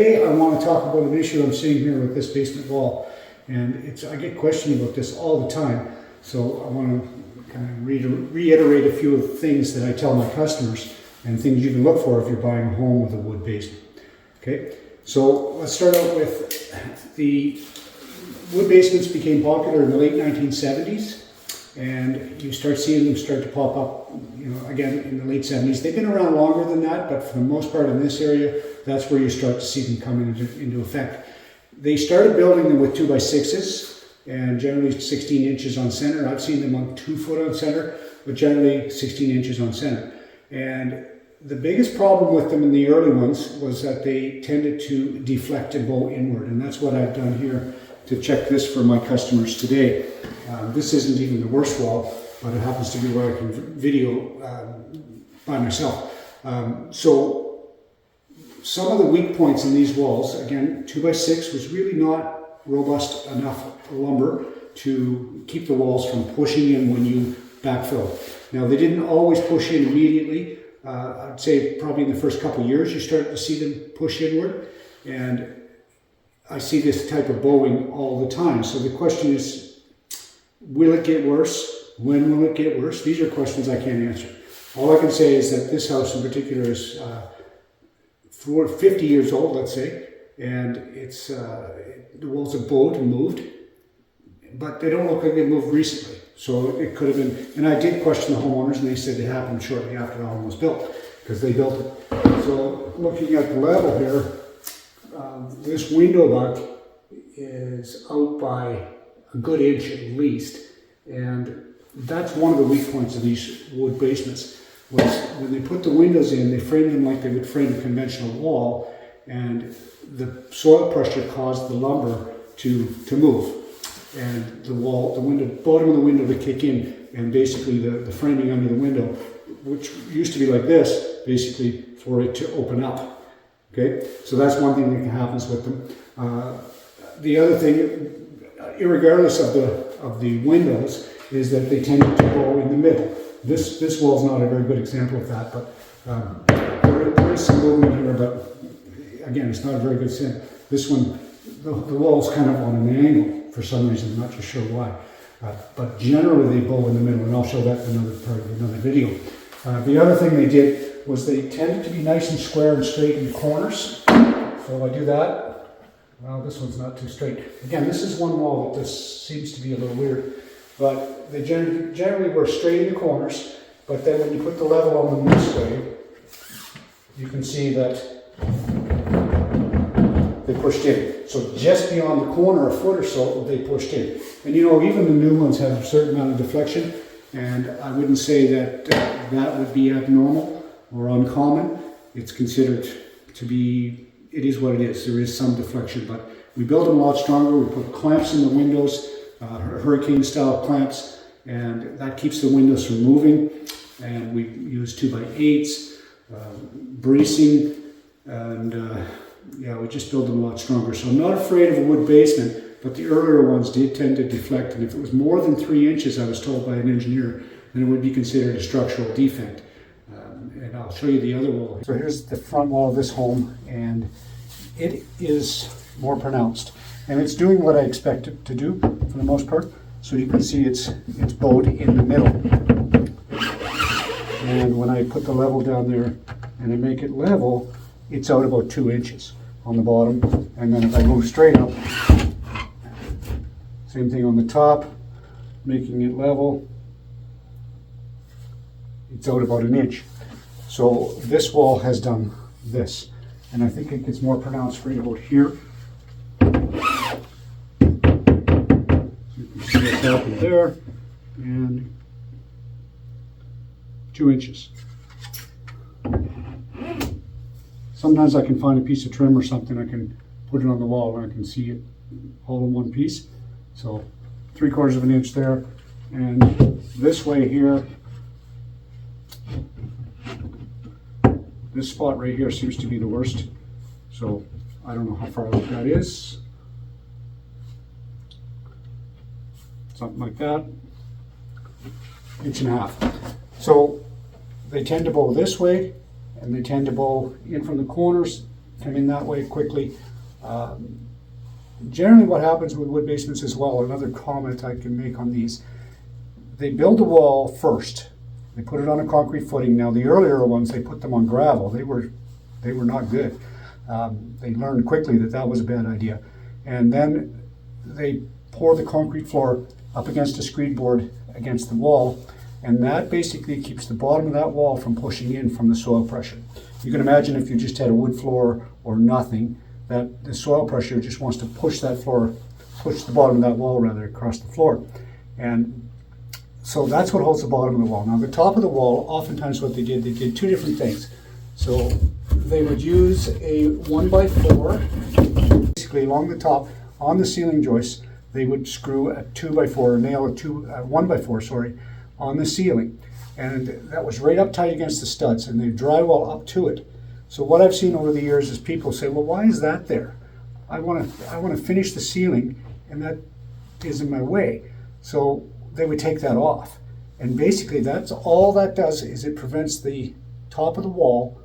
today I want to talk about an issue I'm seeing here with this basement wall. And I get questioned about this all the time. So I want to kind of reiterate a few of the things that I tell my customers and things you can look for if you're buying a home with a wood basement. Okay, so let's start out with the wood basements became popular in the late 1970s. And you start seeing them start to pop up, again in the late 70s. They've been around longer than that, but for the most part in this area, that's where you start to see them come into effect. They started building them with 2x6s, and generally 16 inches on center. I've seen them on 2 foot on center, but generally 16 inches on center. And the biggest problem with them in the early ones was that they tended to deflect and bow inward, and that's what I've done here to check this for my customers today. This isn't even the worst wall, but it happens to be where I can video by myself. So some of the weak points in these walls, again, 2x6 was really not robust enough lumber to keep the walls from pushing in when you backfill. Now, they didn't always push in immediately. I'd say probably in the first couple of years you start to see them push inward, and I see this type of bowing all the time. So the question is, will it get worse? When will it get worse? These are questions I can't answer. All I can say is that this house in particular is 50 years old, let's say, and it's the walls are bowed and moved, but they don't look like they moved recently. So it could have been, and I did question the homeowners, and they said it happened shortly after the home was built, because they built it. So looking at the level here, this window butt is out by a good inch at least, and that's one of the weak points of these wood basements. Was when they put the windows in, they framed them like they would frame a conventional wall, and the soil pressure caused the lumber to move, and the bottom of the window to kick in, and basically the framing under the window, which used to be like this, basically for it to open up. Okay, so that's one thing that happens with them. The other thing, irregardless of the windows, is that they tend to bow in the middle. This wall is not a very good example of that, but there is some movement here, but again, it's not a very good sense. This one, the wall is kind of on an angle for some reason, I'm not too sure why. But generally they bow in the middle, and I'll show that in another part of another video. The other thing they did was they tended to be nice and square and straight in the corners. So if I do that, well, this one's not too straight. Again, this is one wall that this seems to be a little weird, but they generally were straight in the corners, but then when you put the level on them this way, you can see that they pushed in. So just beyond the corner, a foot or so, they pushed in. And even the new ones have a certain amount of deflection, and I wouldn't say that that would be abnormal or uncommon. It's considered to be, it is what it is. There is some deflection, but we built them a lot stronger. We put clamps in the windows, hurricane style clamps, and that keeps the windows from moving. And we use 2x8s, bracing, and we just build them a lot stronger. So I'm not afraid of a wood basement, but the earlier ones did tend to deflect. And if it was more than 3 inches, I was told by an engineer, then it would be considered a structural defect. And I'll show you the other wall. So here's the front wall of this home, and it is more pronounced. And it's doing what I expect it to do for the most part. So you can see it's bowed in the middle. And when I put the level down there and I make it level, it's out about 2 inches on the bottom. And then if I move straight up, same thing on the top, making it level, it's out about 1 inch. So this wall has done this, and I think it gets more pronounced right about here. So you can see what's happened there, and 2 inches. Sometimes I can find a piece of trim or something, I can put it on the wall and I can see it all in one piece. So 3/4 of an inch there, and this way here, this spot right here seems to be the worst. So I don't know how far out that is. Something like that. 1.5 inches. So they tend to bow this way, and they tend to bow in from the corners come in that way quickly. Generally what happens with wood basements as well, another comment I can make on these, they build the wall first. They put it on a concrete footing. Now the earlier ones, they put them on gravel. They were not good. They learned quickly that that was a bad idea. And then they pour the concrete floor up against a screed board against the wall, and that basically keeps the bottom of that wall from pushing in from the soil pressure. You can imagine if you just had a wood floor or nothing, that the soil pressure just wants to push that floor, push the bottom of that wall rather across the floor. And so that's what holds the bottom of the wall. Now the top of the wall, oftentimes what they did two different things. So they would use a 1x4, basically along the top, on the ceiling joists, they would screw a 2x4, or nail a 1x4, on the ceiling. And that was right up tight against the studs, and they drywall up to it. So what I've seen over the years is people say, well, why is that there? I want to finish the ceiling, and that is in my way. So they would take that off. And basically that's all that does, is it prevents the top of the wall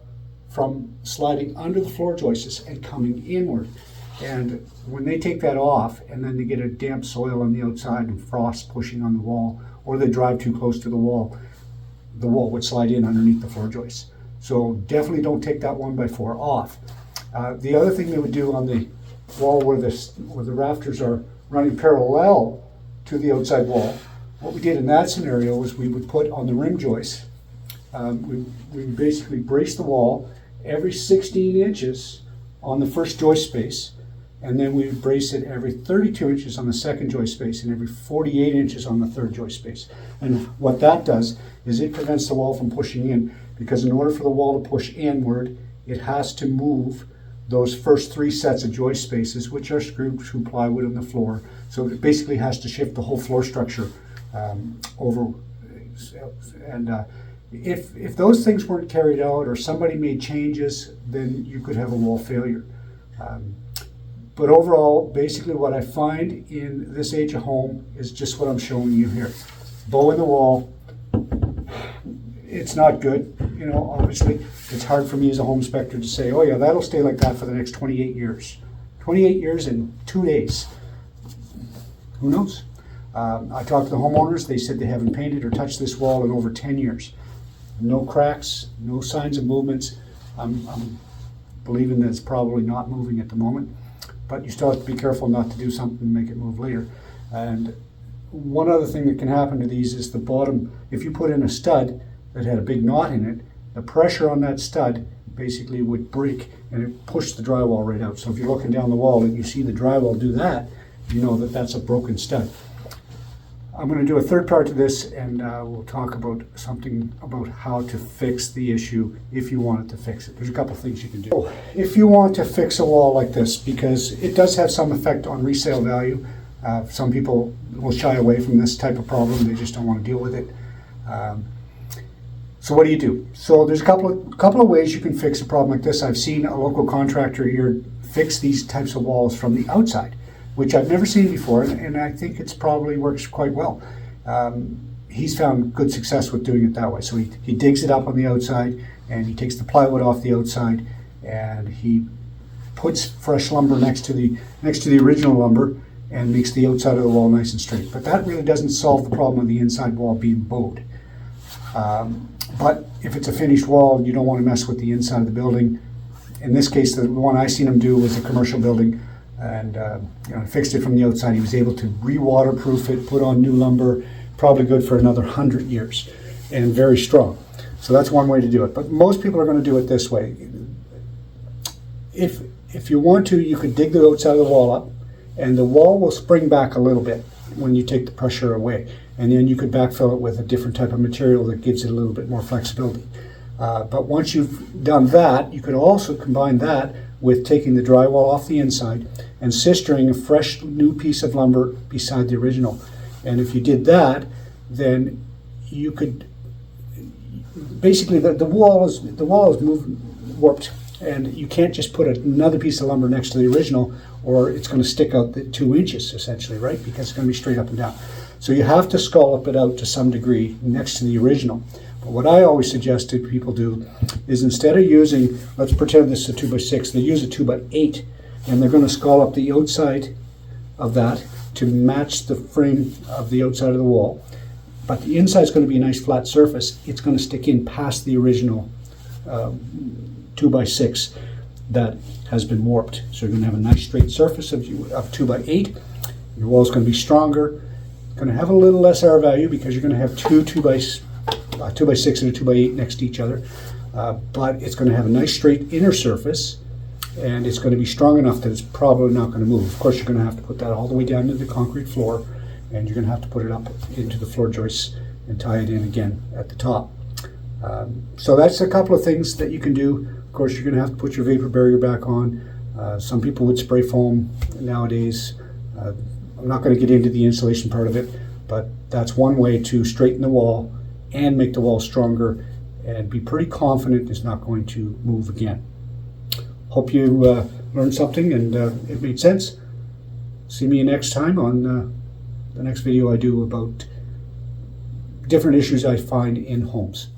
from sliding under the floor joists and coming inward. And when they take that off, and then they get a damp soil on the outside and frost pushing on the wall, or they drive too close to the wall would slide in underneath the floor joists. So definitely don't take that 1x4 off. The other thing they would do on the wall where the rafters are running parallel to the outside wall, what we did in that scenario was we would put on the rim joists, we basically brace the wall every 16 inches on the first joist space, and then we would brace it every 32 inches on the second joist space and every 48 inches on the third joist space. And what that does is it prevents the wall from pushing in, because in order for the wall to push inward, it has to move those first 3 sets of joist spaces, which are screwed through plywood on the floor. So it basically has to shift the whole floor structure over. And if those things weren't carried out, or somebody made changes, then you could have a wall failure. But overall, basically what I find in this age of home is just what I'm showing you here. Bow in the wall, it's not good, obviously. It's hard for me as a home inspector to say, oh yeah, that'll stay like that for the next 28 years. 28 years and 2 days. Who knows? I talked to the homeowners, they said they haven't painted or touched this wall in over 10 years. No cracks, no signs of movements. I'm believing that it's probably not moving at the moment, but you still have to be careful not to do something and make it move later. And one other thing that can happen to these is the bottom, if you put in a stud that had a big knot in it, the pressure on that stud basically would break and it pushed the drywall right out. So if you're looking down the wall and you see the drywall do that, you know that that's a broken stud. I'm going to do a third part to this, and we'll talk about something about how to fix the issue if you wanted to fix it. There's a couple of things you can do. If you want to fix a wall like this, because it does have some effect on resale value, some people will shy away from this type of problem. They just don't want to deal with it. So what do you do? So there's a couple of ways you can fix a problem like this. I've seen a local contractor here fix these types of walls from the outside, which I've never seen before, and I think it's probably works quite well. He's found good success with doing it that way. So he digs it up on the outside, and he takes the plywood off the outside, and he puts fresh lumber next to the original lumber, and makes the outside of the wall nice and straight. But that really doesn't solve the problem of the inside wall being bowed. But if it's a finished wall, you don't want to mess with the inside of the building. In this case, the one I seen him do was a commercial building, and fixed it from the outside. He was able to re-waterproof it, put on new lumber, probably good for another 100 years, and very strong. So that's one way to do it. But most people are going to do it this way. If you want to, you could dig the outside of the wall up, and the wall will spring back a little bit when you take the pressure away. And then you could backfill it with a different type of material that gives it a little bit more flexibility. But once you've done that, you could also combine that with taking the drywall off the inside and sistering a fresh new piece of lumber beside the original. And if you did that, then you could basically the wall is warped, and you can't just put another piece of lumber next to the original, or it's going to stick out the 2 inches essentially, right? Because it's going to be straight up and down. So you have to scallop it out to some degree next to the original. What I always suggested people do is instead of using, let's pretend this is a 2x6, they use a 2x8, and they're going to skull up the outside of that to match the frame of the outside of the wall. But the inside is going to be a nice flat surface. It's going to stick in past the original 2x6 that has been warped. So you're going to have a nice straight surface of 2x8. Your wall is going to be stronger. Going to have a little less R value because you're going to have two 2x6 and a 2x8 next to each other. But it's going to have a nice straight inner surface, and it's going to be strong enough that it's probably not going to move. Of course, you're going to have to put that all the way down to the concrete floor, and you're going to have to put it up into the floor joists and tie it in again at the top. So that's a couple of things that you can do. Of course, you're going to have to put your vapor barrier back on. Some people would spray foam nowadays. I'm not going to get into the insulation part of it, but that's one way to straighten the wall and make the wall stronger and be pretty confident it's not going to move again. Hope you learned something and it made sense. See me next time on the next video I do about different issues I find in homes.